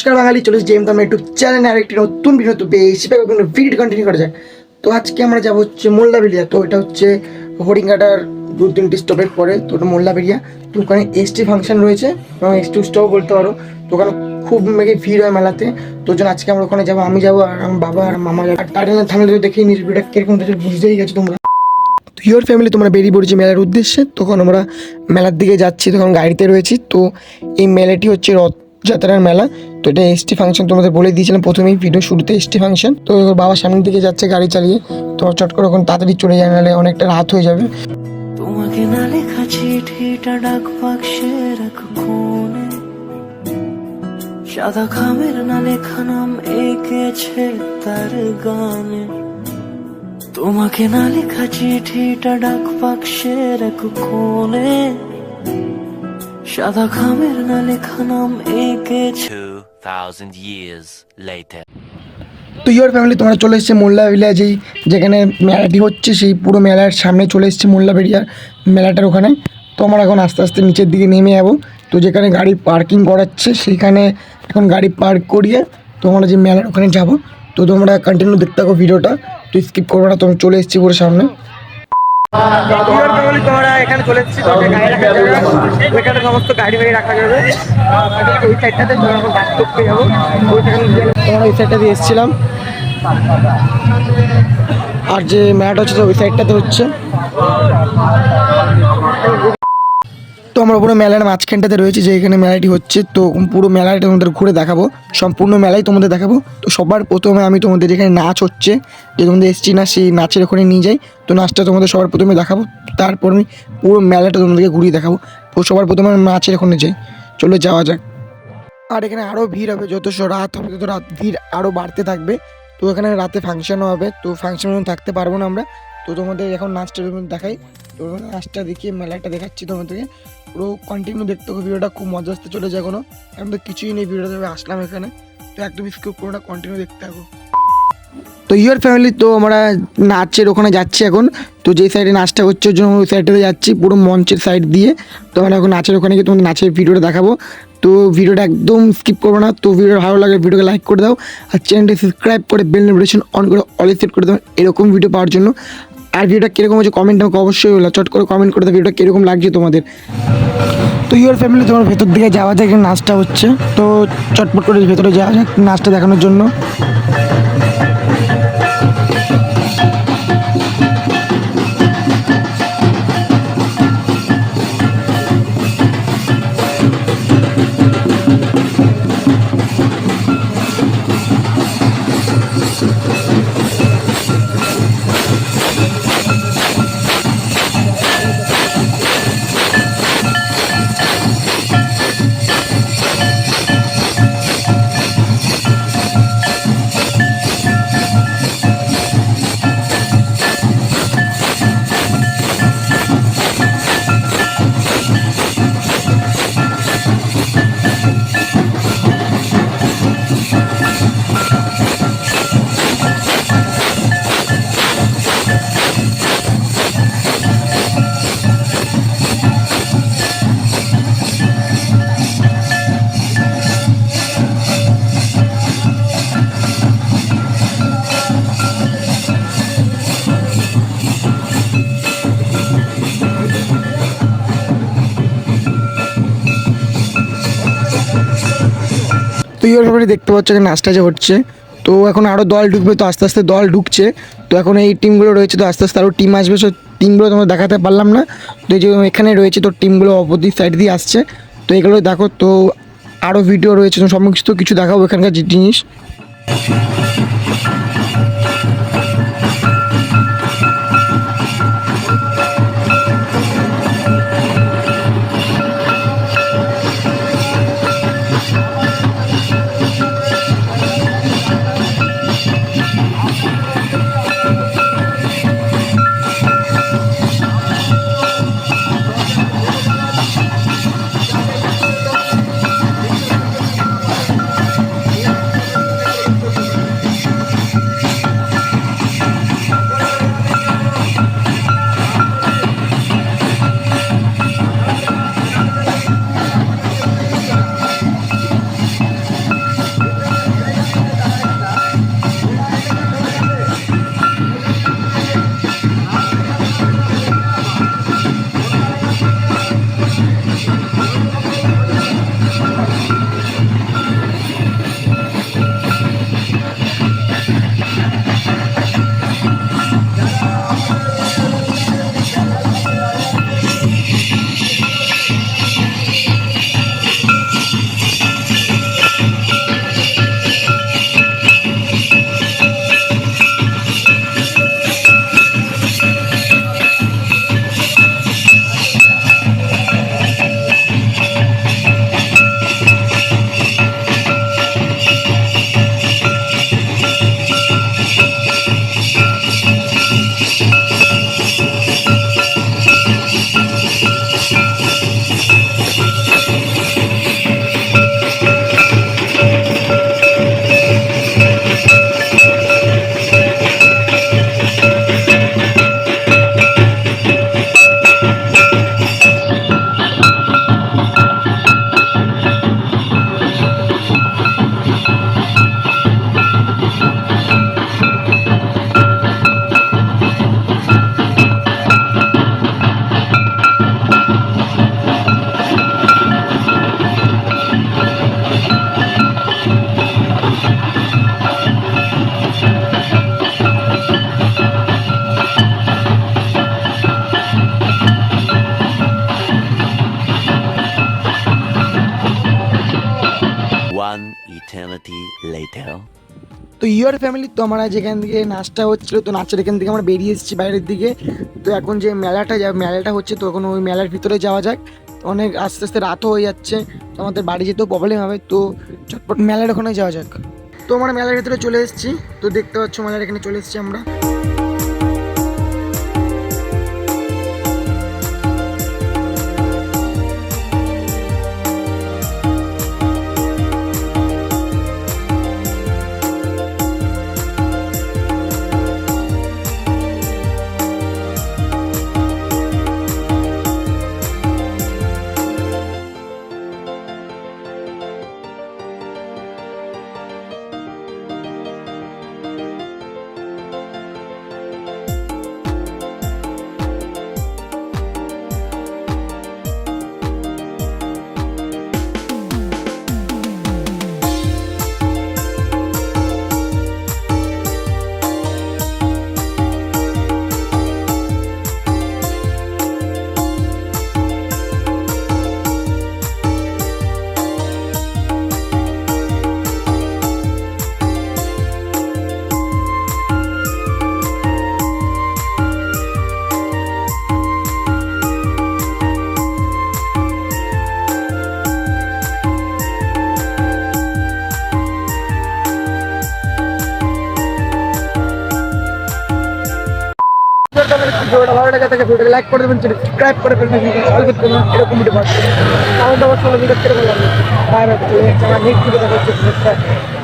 নমস্কার বাঙালি, চলে এসেছি আমার ইউটিউব চ্যানেলে আরেকটি নতুন ভিডিও। তো বেশি ভিডিও কন্টিনিউ করা যায়। তো আজকে আমরা যাবো হচ্ছে মোল্লাবেড়িয়া। তো এটা হচ্ছে হরিঙ্গাটার 2-3টি স্টপের পরে। তো ওটা মোল্লাবেড়িয়া। তো ওখানে এসটি ফাংশন রয়েছে এবং এসটি স্টপ বলতে পারো। তো ওখানে খুব মেঘে ভিড় হয় মেলাতে। তো জন্য আজকে আমরা ওখানে যাবো, আমি যাবো আর আমার বাবা আর মামা যাবো। আর টাইটেনের থামলে দেখেই নিজ ভিডিওটা কিরকম বুঝতেই গেছো তোমরা। তো ইয়োর ফ্যামিলি তোমরা বেরিয়ে পড়েছি মেলার উদ্দেশ্যে। তখন আমরা মেলার দিকে যাচ্ছি, তখন গাড়িতে রয়েছি। তো এই মেলাটি হচ্ছে রথযাত্রার মেলা। তো এটা এসটি ফাংশন তোমাদের বলে দিয়েছিলাম প্রথমেই ভিডিও শুরুতে, এসটি ফাংশন। তো বাবা সামনের দিকে যাচ্ছে গাড়ি চালিয়ে। তো চট করে ওখানে তাড়াতাড়ি চলে যায়, নাহলে অনেকটা রাত হয়ে যাবে। তোমাকে না লেখা চিঠিটা ডাক বাক্সে রাখ কোণে, সাদা খামের না লেখা নাম এঁকেছে তার গানে। তোমাকে না লেখা চিঠিটা ডাক বাক্সে রাখ কোণে, সাদা খামের না লেখা নাম এঁকেছে 2000 years later. তো ইয়োর ফ্যামিলি তোমরা চলে এসছে মোল্লাবেড়িয়া, যেখানে মেলাটি হচ্ছে সেই পুরো মেলার সামনে চলে এসছে মোল্লাবেড়িয়ার মেলাটার ওখানে। তো আমরা এখন আস্তে আস্তে নিচের দিকে নেমে যাবো। তো যেখানে গাড়ি পার্কিং করাচ্ছে সেইখানে এখন গাড়ি পার্ক করিয়ে তো আমরা যে মেলার ওখানে যাবো। তো তোমরা কন্টিনিউ দেখতে থাকো ভিডিওটা, তো স্কিপ করবো না। তোমরা চলে এসেছি পুরো সামনে। তোমরা এখানে চলে এসেছি, এখানে সমস্ত গাড়ি বাড়ি রাখা যাবে। ওই সাইডটাতে গাড়ি করতে যাবো, তোমরা ওই সাইডটা দিয়ে এসেছিলাম। আর যে মেলাটা হচ্ছে ওই সাইডটাতে হচ্ছে। তো আমরা পুরো মেলার মাঝখানটাতে রয়েছে, যে এখানে মেলাটি হচ্ছে। তো পুরো মেলাটা তোমাদের ঘুরে দেখাবো, সম্পূর্ণ মেলাই তোমাদের দেখাবো। তো সবার প্রথমে আমি তোমাদের যেখানে নাচ হচ্ছে, যে তোমাদের এসছি না, সেই নাচের ওখানে নিয়ে যাই। তো নাচটা তোমাদের সবার প্রথমে দেখাবো, তারপর আমি পুরো মেলাটা তোমাদেরকে ঘুরিয়ে দেখাবো। তো সবার প্রথমে আমি নাচের ওখানে যাই, চলে যাওয়া যাক। আর এখানে আরও ভিড় হবে, যত রাত হবে তত রাত ভিড় আরও বাড়তে থাকবে। তো এখানে রাতে ফাংশনও হবে। তো ফাংশনে থাকতে পারবো না আমরা। তো তোমাদের এখন নাচটা দেখাই। তো নাচটা দেখিয়ে মেলাটা দেখাচ্ছি তোমাদেরকে। পুরো কন্টিনিউ দেখতে হবে ভিডিওটা, খুব মজা আসতে চলে যায়। কোনো এখন তো কিছুই নেই ভিডিওতে, আসলাম এখানে। তো একদম স্কিপ করে না, কন্টিনিউ দেখতে থাকো। তো ইয়োর ফ্যামিলি তো আমরা নাচের ওখানে যাচ্ছি এখন। তো যেই সাইডে নাচটা হচ্ছে ওই জন্য ওই সাইডটাতে যাচ্ছি, পুরো মঞ্চের সাইড দিয়ে। তো আমরা এখন নাচের ওখানে গিয়ে তোমাদের নাচের ভিডিওটা দেখাবো। তো ভিডিওটা একদম স্কিপ করবো না। তো ভিডিও ভালো লাগে ভিডিওকে লাইক করে দাও, আর চ্যানেলটি সাবস্ক্রাইব করে বেল নোটিফিকেশন অন করে অল সেট করে দাও এরকম ভিডিও পাওয়ার জন্য। আর ভিডিওটা কীরকম হচ্ছে কমেন্ট আমাকে অবশ্যই হলো, চট করে কমেন্ট করে দাও ভিডিওটা কীরকম লাগছে তোমাদের। তো ইয়োর ফ্যামিলি তোমার ভেতর দিকে যাওয়া যায়, এখানে নাচটা হচ্ছে। তো চটপট করে ভেতরে যাওয়া যাক নাচটা দেখানোর জন্য। তো ইয়োর ফ্যামিলি দেখতে পাচ্ছ এখানে নাচটা যে হচ্ছে। তো এখন আরও দল ঢুকবে, তো আস্তে আস্তে দল ঢুকছে। তো এখন এই টিমগুলো রয়েছে, তো আস্তে আস্তে আরও টিম আসবে। সো টিমগুলো তোমরা দেখাতে পারলাম না। তো এই যে এখানে রয়েছে, তো টিমগুলো অপোজিট সাইড দিয়ে আসছে। তো এগুলো দেখো, তো আরও ভিডিও রয়েছে, তো সমস্ত কিছু দেখাবো এখানকার যে জিনিস। later. তো ইয়োর ফ্যামিলি, তো আমরা যেখান থেকে নাচটা হচ্ছিলো, তো নাচের এখান থেকে আমরা বেরিয়ে এসেছি বাইরের দিকে। তো এখন যে মেলাটা হচ্ছে, তো এখন ওই মেলার ভিতরে যাওয়া যাক। অনেক আস্তে আস্তে রাতও হয়ে যাচ্ছে, তো আমাদের বাড়ি যেতেও প্রবলেম হবে, তো চটপট মেলার ওখানে যাওয়া যাক। তো আমরা মেলার ভিতরে চলে এসেছি, তো দেখতে পাচ্ছ মেলার এখানে চলে এসেছি আমরা। ভিডিওটা ভালো লেগে থাকে ভিডিওটা লাইক করে দেবেন, সাবস্ক্রাইব করে ফেলবেন, অল করতে দেবেন, এরকম ভিডিও পাচ্ছেন। তাহলে অবশ্যই ভিডিও করে বলবেন। বাই বাই, নেক্সট ভিডিও দেখা হচ্ছে।